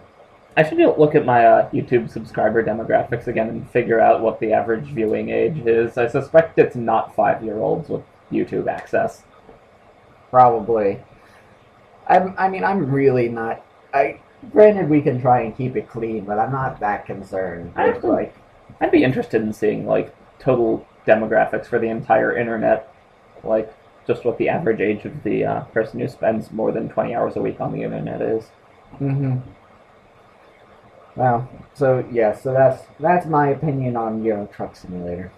should look at my YouTube subscriber demographics again and figure out what the average viewing age is. I suspect it's not 5-year-olds with YouTube access. Probably. I'm really not... Granted, we can try and keep it clean, but I'm not that concerned. I'd be interested in seeing, like, total demographics for the entire internet. Like, just what the average age of the person who spends more than 20 hours a week on the internet is. Mm-hmm. Well, so that's my opinion on Eurotruck Simulator.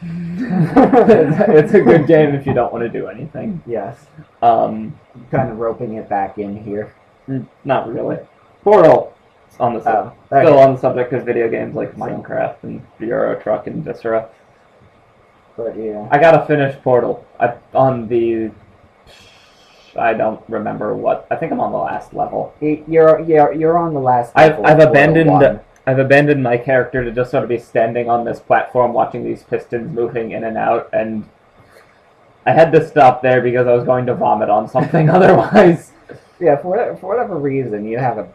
It's a good game if you don't want to do anything. Yes. Kind of roping it back in here. Not really. Portal. On the still on the subject of video games like Minecraft and Eurotruck and Viscera. But yeah, I gotta finish Portal. I don't remember what. I think I'm on the last level. You're on the last level. I've abandoned. I've abandoned my character to just sort of be standing on this platform watching these pistons moving in and out, and I had to stop there because I was going to vomit on something otherwise. Yeah, for whatever reason, you have a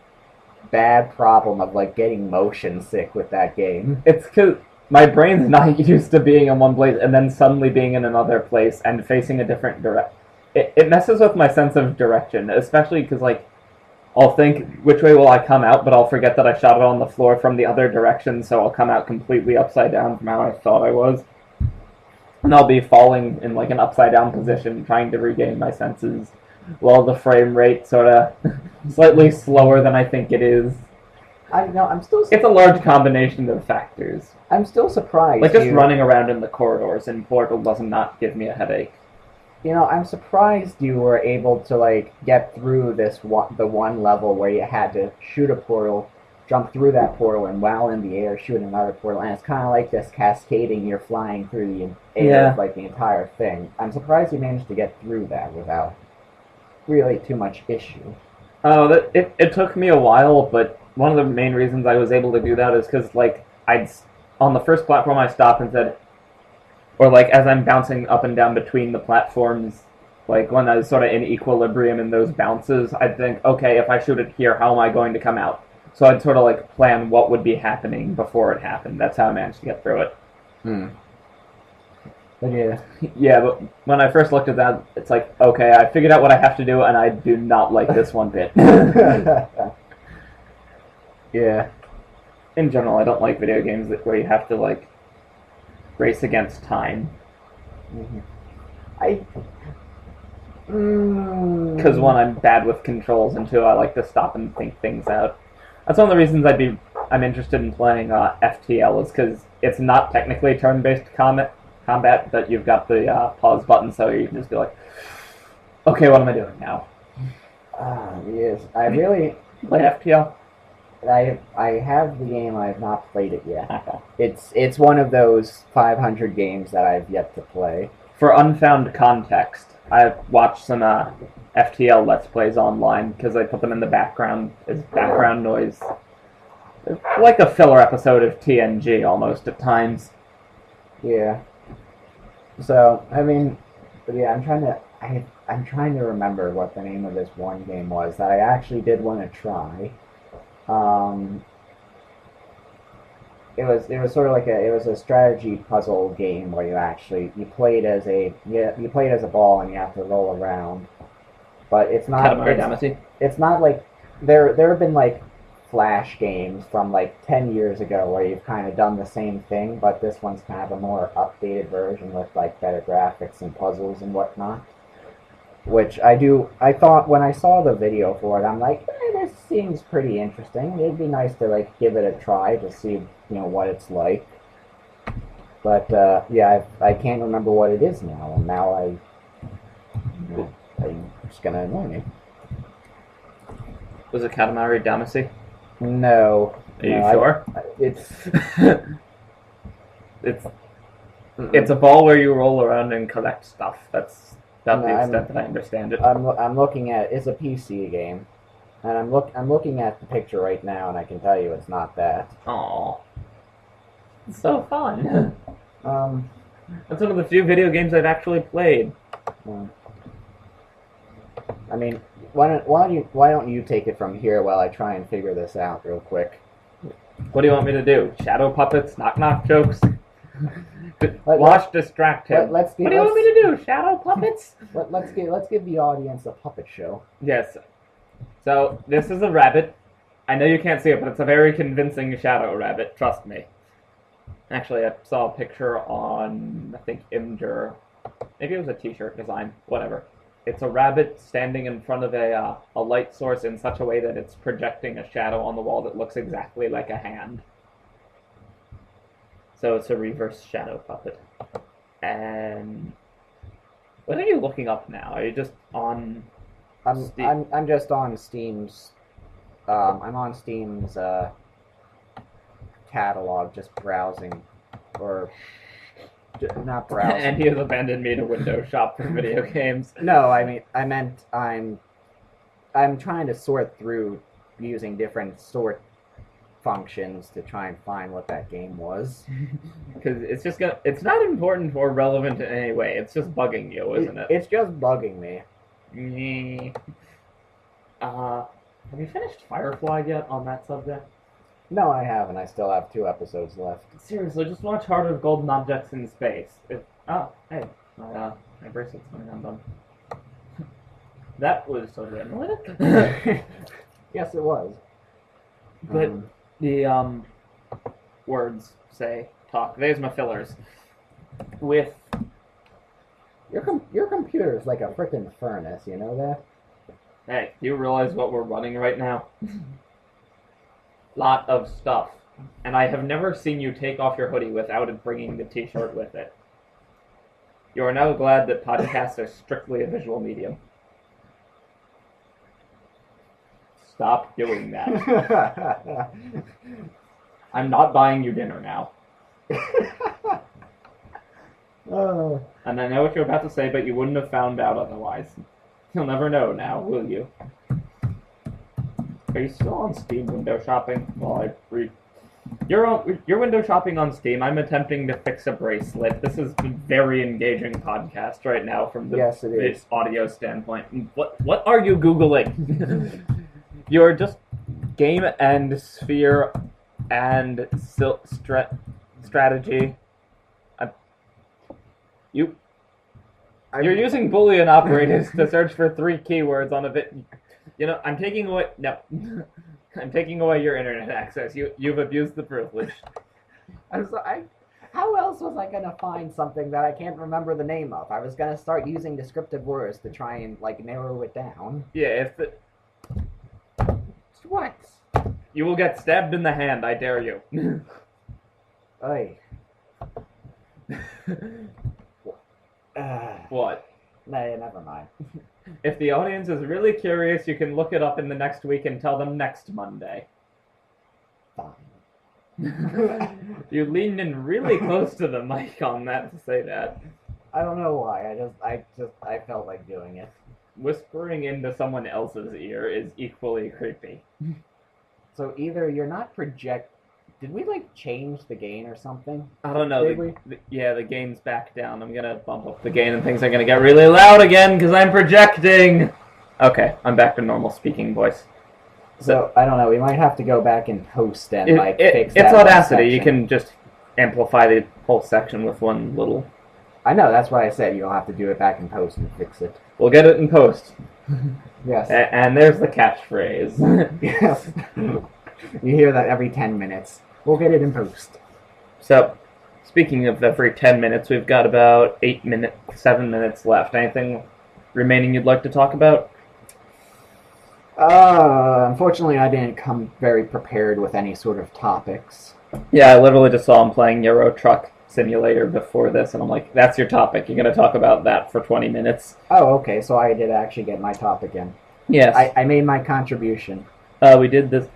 bad problem of like getting motion sick with that game. It's because my brain's not used to being in one place and then suddenly being in another place and facing a different direction. It messes with my sense of direction, especially because, like, I'll think, which way will I come out, but I'll forget that I shot it on the floor from the other direction, so I'll come out completely upside down from how I thought I was. And I'll be falling in, like, an upside-down position, trying to regain my senses, while the frame rate sort of slightly slower than I think it is. I'm still. It's a large combination of factors. I'm still surprised. Like, just running around in the corridors in Portal does not give me a headache. I'm surprised you were able to like get through the one level where you had to shoot a portal, jump through that portal, and while in the air shoot another portal, and it's kind of like this cascading. You're flying through the air, like the entire thing. I'm surprised you managed to get through that without really too much issue. Oh, it took me a while, but one of the main reasons I was able to do that is because, like, on the first platform I stopped and said, or, like, as I'm bouncing up and down between the platforms, like, when I was sort of in equilibrium in those bounces, I'd think, okay, if I shoot it here, how am I going to come out? So I'd sort of, like, plan what would be happening before it happened. That's how I managed to get through it. But yeah. Yeah, but when I first looked at that, it's like, okay, I figured out what I have to do, and I do not like this one bit. Yeah. In general, I don't like video games where you have to, like, race against time. Because one, I'm bad with controls, and two, I like to stop and think things out. That's one of the reasons I'm interested in playing FTL, is because it's not technically turn-based combat, but you've got the pause button, so you can just be like, okay, what am I doing now? Yes, I really play FTL. I have the game. I have not played it yet. It's one of those 500 games that I've yet to play. For unfound context, I've watched some FTL Let's Plays online because I put them in the background as background noise. It's like a filler episode of TNG almost at times. Yeah. So I mean, but yeah, I'm trying to remember what the name of this one game was that I actually did want to try. It was sort of like a strategy puzzle game where you played as a ball and you have to roll around, but it's not. It's not like there have been like Flash games from like 10 years ago where you've kind of done the same thing, but this one's kind of a more updated version with like better graphics and puzzles and whatnot. Which I thought when I saw the video for it, I'm like, this seems pretty interesting. It'd be nice to like give it a try to see, what it's like. But yeah, I can't remember what it is now, and now I'm just gonna annoy me. Was it Katamari Damacy? No. Are you sure? It's a ball where you roll around and collect stuff. That's about the extent that I understand it. I'm looking at it's a PC game, and I'm looking at the picture right now, and I can tell you it's not that. Aww, it's so fun. That's one of the few video games I've actually played. I mean, why don't you take it from here while I try and figure this out real quick? What do you want me to do? Shadow puppets, knock joke? Wash, distract him. What do you want me to do? Shadow puppets? Let's give the audience a puppet show. Yes. So this is a rabbit. I know you can't see it, but it's a very convincing shadow rabbit. Trust me. Actually, I saw a picture on, I think, Imgur. Maybe it was a T-shirt design. Whatever. It's a rabbit standing in front of a light source in such a way that it's projecting a shadow on the wall that looks exactly like a hand. So it's a reverse shadow puppet. And what are you looking up now? Are you just on Steam? I'm just on Steam's I'm on Steam's catalog, just browsing, or not browsing. And he has abandoned me to window shop for video games. No, I meant I'm trying to sort through using different functions to try and find what that game was. Because it's not important or relevant in any way. It's just bugging you, isn't it? It's just bugging me. Have you finished Firefly yet on that subject? No, I haven't. I still have 2 episodes left. Seriously, just watch Heart of Golden Objects in Space. Hey, my bracelet's coming undone. That was totally unrelated. Yes, it was. But the words say talk. There's my fillers. With your computer is like a frickin' furnace. You know that? hey, do you realize what we're running right now? Lot of stuff. And I have never seen you take off your hoodie without it bringing the t-shirt with it. You are now glad that podcasts are strictly a visual medium. Stop doing that. I'm not buying you dinner now. And I know what you're about to say, but you wouldn't have found out otherwise. You'll never know now, will you? Are you still on Steam window shopping? While I read. You're window shopping on Steam. I'm attempting to fix a bracelet. This is a very engaging podcast right now from the audio standpoint. What are you Googling? You're just game and sphere and strategy. You're using Boolean operators to search for 3 keywords on a bit. You know, I'm taking away. No. I'm taking away your internet access. You've abused the privilege. How else was I gonna find something that I can't remember the name of? I was gonna start using descriptive words to try and narrow it down. Yeah, What? You will get stabbed in the hand. I dare you. Oy. What? Nah, never mind. If the audience is really curious, you can look it up in the next week and tell them next Monday. Fine. You leaned in really close to the mic on that to say that. I don't know why. I felt like doing it. Whispering into someone else's ear is equally creepy. So either you're not Did we change the gain or something? I don't know. Did we? The gain's back down. I'm gonna bump up the gain and things are gonna get really loud again because I'm projecting. Okay, I'm back to normal speaking voice. So I don't know. We might have to go back and post and fix that. It's Audacity. You can just amplify the whole section with one little. I know. That's why I said you'll have to do it back in post and fix it. We'll get it in post. Yes. And there's the catchphrase. Yes. You hear that every 10 minutes. We'll get it in post. So, speaking of every 10 minutes, we've got about 7 minutes left. Anything remaining you'd like to talk about? Unfortunately, I didn't come very prepared with any sort of topics. Yeah, I literally just saw him playing Eurotruck Simulator before this, and I'm like, that's your topic. You're going to talk about that for 20 minutes. Oh, okay, so I did actually get my topic in. Yes. I made my contribution. We did this.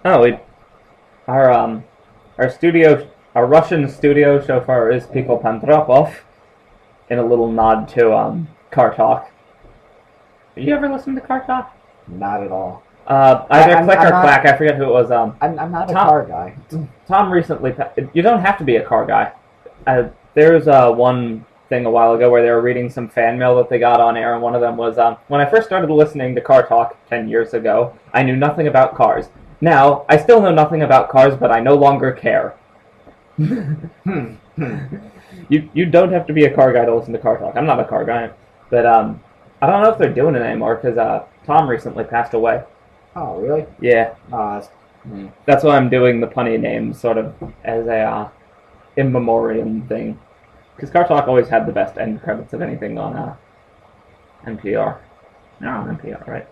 Oh, our Russian studio chauffeur is Pico Pantropov, in a little nod to Car Talk. Did you ever listen to Car Talk? Not at all. Either Click or Clack. I forget who it was. I'm not a car guy. Tom recently. You don't have to be a car guy. There was one thing a while ago where they were reading some fan mail that they got on air, and one of them was when I first started listening to Car Talk 10 years ago, I knew nothing about cars. Now, I still know nothing about cars, but I no longer care. You don't have to be a car guy to listen to Car Talk. I'm not a car guy. But I don't know if they're doing it anymore, because Tom recently passed away. Oh, really? Yeah. That's why I'm doing the punny name sort of as a in memoriam thing. Because Car Talk always had the best end credits of anything on NPR. No, NPR, right?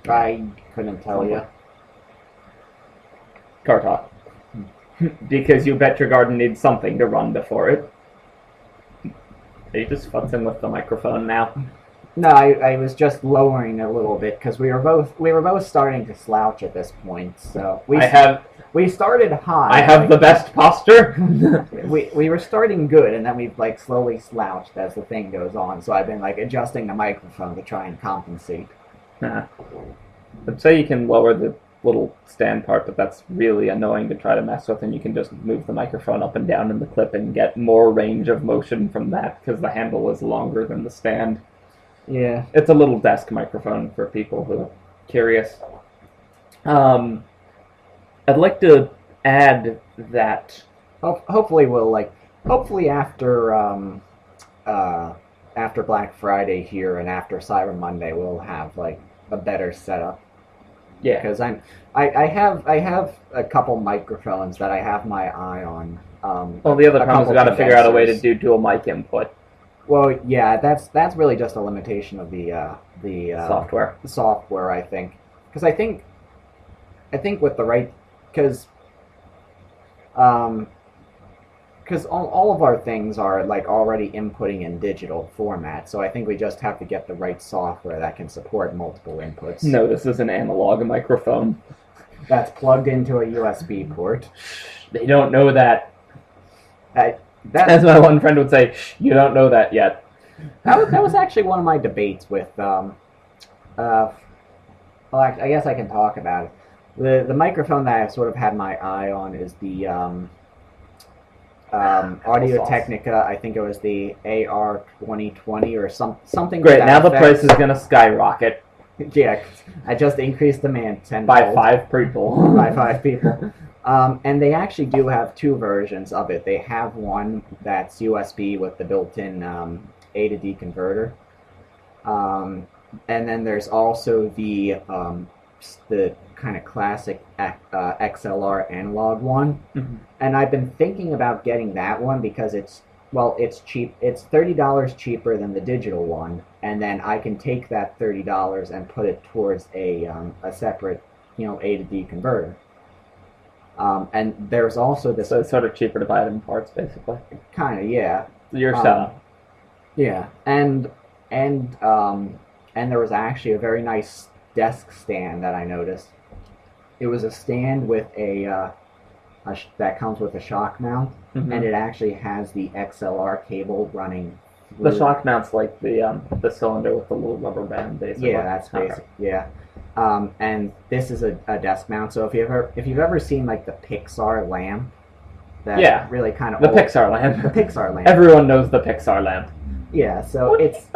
I couldn't tell you. Car Talk. Because You Bet Your Garden needs something to run before it. Are you just futzing with the microphone now? No, I was just lowering a little bit because we were both starting to slouch at this point. So we started high. I have the best posture. we were starting good, and then we've slowly slouched as the thing goes on. So I've been adjusting the microphone to try and compensate. I'd say you can lower the little stand part, but that's really annoying to try to mess with, and you can just move the microphone up and down in the clip and get more range of motion from that because the handle is longer than the stand. Yeah. It's a little desk microphone for people who are curious. I'd like to add that Hopefully after Black Friday here and after Cyber Monday, we'll have like a better setup. Yeah, because I have a couple microphones that I have my eye on. Well, the other problem is we've got to figure out a way to do dual mic input. Well, yeah, that's really just a limitation of the software. Software, I think, because I think with the right because all of our things are like already inputting in digital format, so I think we just have to get the right software that can support multiple inputs. No, this is an analog microphone. That's plugged into a USB port. They don't know that. As my one friend would say, you don't know that yet. That was actually one of my debates with, well, I guess I can talk about it. The microphone that I sort of had my eye on is the Audio-Technica. I think it was the AR2020 or something. Great, now the price is going to skyrocket. Yeah, I just increased demand tenfold. By 5 people. By 5 people. And they actually do have 2 versions of it. They have one that's USB with the built-in A to D converter. And then there's also the kind of classic XLR analog one. Mm-hmm. And I've been thinking about getting that one because it's cheap. It's $30 cheaper than the digital one, and then I can take that $30 and put it towards a separate, A to D converter. And there's also this. So it's sort of cheaper to buy it in parts, basically. Kind of, yeah. Your setup. Yeah, and there was actually a very nice desk stand that I noticed. It was a stand with that comes with a shock mount, mm-hmm. and it actually has the XLR cable running through. The shock mount's like the cylinder with the little rubber band, basically. Yeah, that's basic. Okay. Yeah, and this is a desk mount. So if you've ever seen like the Pixar lamp, that really kind of the Pixar lamp. The Pixar lamp. Everyone knows the Pixar lamp. Yeah, so it's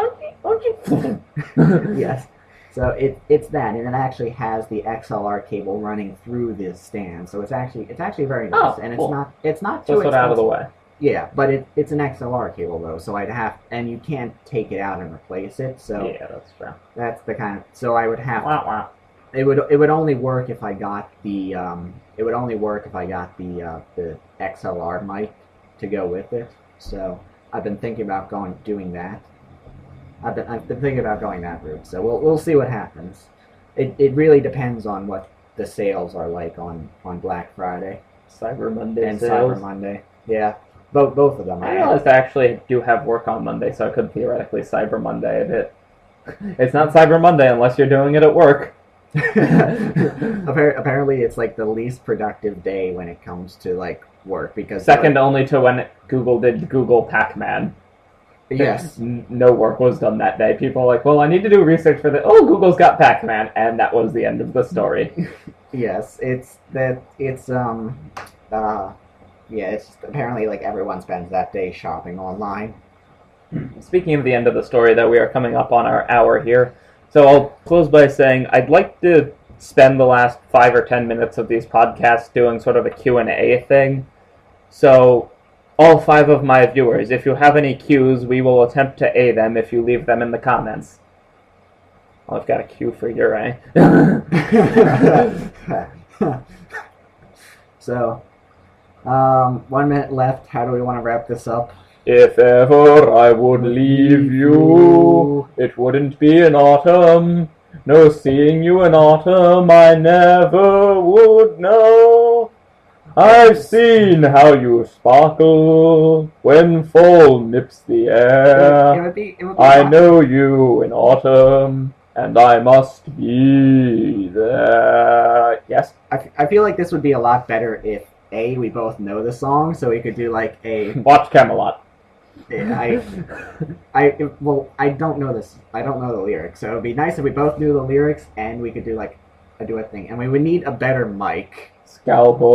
yes. So it's that, and it actually has the XLR cable running through this stand. So it's actually very nice, and cool. it's not too expensive. expensive. Out of the way. Yeah, but it's an XLR cable though, so and you can't take it out and replace it. So yeah, that's true. That's the kind of I would have. Wow. It would only work if I got the the XLR mic to go with it. So I've been thinking about doing that. I've been thinking about going that route, so we'll see what happens. It really depends on what the sales are like on Black Friday, Cyber Monday, and sales. Cyber Monday. Yeah, both of them. I realized I actually do have work on Monday, so I could theoretically Cyber Monday it. It's not Cyber Monday unless you're doing it at work. Apparently, it's like the least productive day when it comes to like work because second only to when Google did Google Pac-Man. Yes. No work was done that day. People were like, well, I need to do research for this. Oh, Google's got Pac-Man, and that was the end of the story. Yes, it's apparently like everyone spends that day shopping online. Speaking of the end of the story, though, we are coming up on our hour here. So I'll close by saying I'd like to spend the last 5 or 10 minutes of these podcasts doing sort of a Q&A thing. So all 5 of my viewers, if you have any Qs, we will attempt to A them if you leave them in the comments. Well, I've got a Q for your A. So, 1 minute left. How do we want to wrap this up? If ever I would leave you, it wouldn't be in autumn. No, seeing you in autumn, I never would know. I've seen how you sparkle when fall nips the air. It would be I know you in autumn, and I must be there. Yes? I feel like this would be a lot better if, A, we both know the song, so we could do like a... Watch Camelot. I don't know this. I don't know the lyrics, so it would be nice if we both knew the lyrics and we could do like do a thing, and we would need a better mic. Scalpel.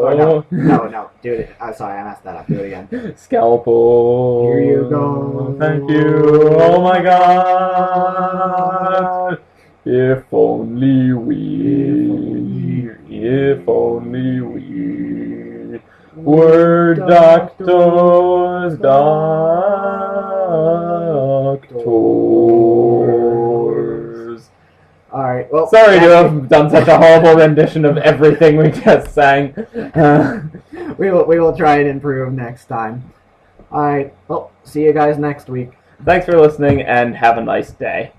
Oh, no, do it. Sorry, I messed that up. Do it again. Scalpel. Here you go. Thank you. Oh my God. If only we. If only we were doctors. Alright, well... Sorry to have done such a horrible rendition of everything we just sang. We will try and improve next time. Alright, well, see you guys next week. Thanks for listening, and have a nice day.